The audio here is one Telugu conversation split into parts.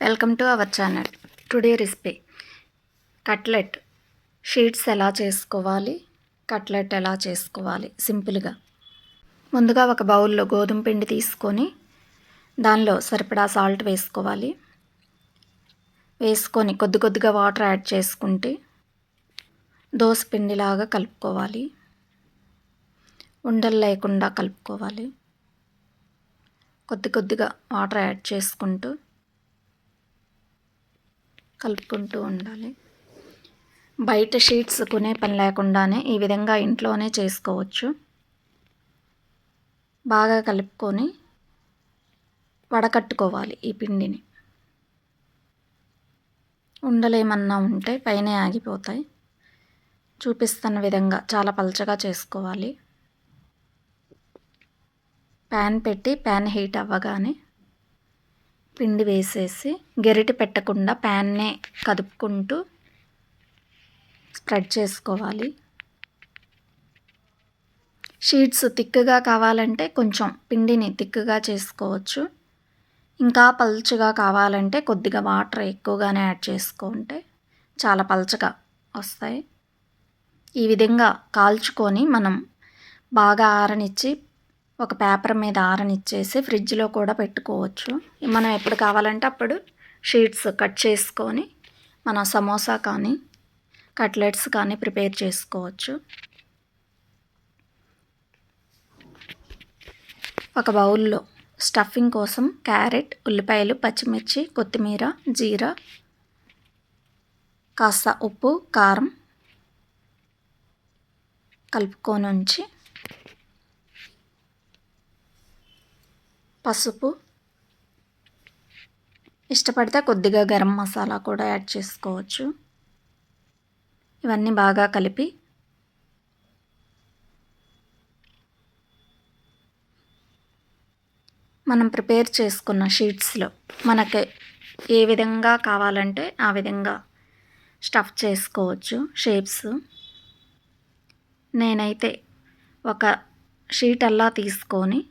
Welcome to our channel. Today recipe cutlet. Sheets ఎలా చేసుకోవాలి, కట్లెట్ ఎలా చేసుకోవాలి సింపుల్గా. ముందుగా ఒక బౌల్లో గోధుమ పిండి తీసుకొని దానిలో సరిపడా సాల్ట్ వేసుకోవాలి. వేసుకొని కొద్ది కొద్దిగా వాటర్ యాడ్ చేసుకుంటే దోస పిండిలాగా కలుపుకోవాలి. ఉండలు లేకుండా కలుపుకోవాలి. కొద్ది కొద్దిగా వాటర్ యాడ్ చేసుకుంటూ కలుపుకుంటూ ఉండాలి. బయట షీట్స్ కొనే పని లేకుండానే ఈ విధంగా ఇంట్లోనే చేసుకోవచ్చు. బాగా కలుపుకొని వడకట్టుకోవాలి ఈ పిండిని. ఉండలేమన్నా ఉంటే పైనే ఆగిపోతాయి. చూపిస్తున్న విధంగా చాలా పలచగా చేసుకోవాలి. ప్యాన్ పెట్టి ప్యాన్ హీట్ అవ్వగానే పిండి వేసేసి గరిటె పెట్టకుండా ప్యాన్నే కదుపుకుంటూ స్ప్రెడ్ చేసుకోవాలి. షీట్స్ తిక్కుగా కావాలంటే కొంచెం పిండిని తిక్కుగా చేసుకోవచ్చు. ఇంకా పల్చగా కావాలంటే కొద్దిగా వాటర్ ఎక్కువగానే యాడ్ చేసుకుంటే చాలా పల్చగా వస్తాయి. ఈ విధంగా కాల్చుకొని మనం బాగా ఆరనిచ్చి ఒక పేపర్ మీద ఆరనిచ్చేసి ఫ్రిడ్జ్లో కూడా పెట్టుకోవచ్చు. మనం ఎప్పుడు కావాలంటే అప్పుడు షీట్స్ కట్ చేసుకొని మనం సమోసా కానీ కట్లెట్స్ కానీ ప్రిపేర్ చేసుకోవచ్చు. ఒక బౌల్లో స్టఫింగ్ కోసం క్యారెట్, ఉల్లిపాయలు, పచ్చిమిర్చి, కొత్తిమీర, జీరా, కాస్త ఉప్పు, కారం కలుపుకొని ఉంచి పసుపు, ఇష్టపడితే కొద్దిగా గరం మసాలా కూడా యాడ్ చేసుకోవచ్చు. ఇవన్నీ బాగా కలిపి మనం ప్రిపేర్ చేసుకున్న షీట్స్లో మనకి ఏ విధంగా కావాలంటే ఆ విధంగా స్టఫ్ చేసుకోవచ్చు షేప్స్. నేనైతే ఒక షీట్ అలా తీసుకొని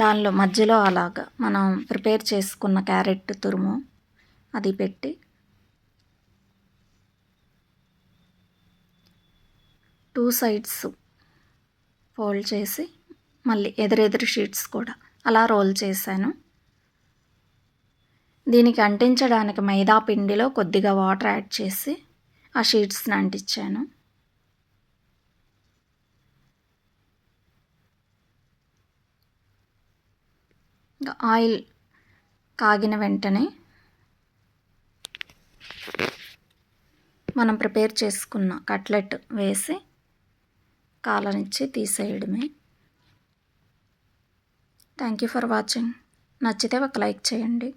దానిలో మధ్యలో అలాగా మనం ప్రిపేర్ చేసుకున్న క్యారెట్ తురుము అది పెట్టి టూ సైడ్స్ ఫోల్డ్ చేసి మళ్ళీ ఎదురెదురు షీట్స్ కూడా అలా రోల్ చేశాను. దీనికి అంటించడానికి మైదా పిండిలో కొద్దిగా వాటర్ యాడ్ చేసి ఆ షీట్స్ని అంటించాను. ఆయిల్ కాగిన వెంటనే మనం ప్రిపేర్ చేసుకున్న కట్లెట్ వేసి కాలనిచ్చి తీసేయడమే. Thank you for watching. నచ్చితే ఒక లైక్ చేయండి.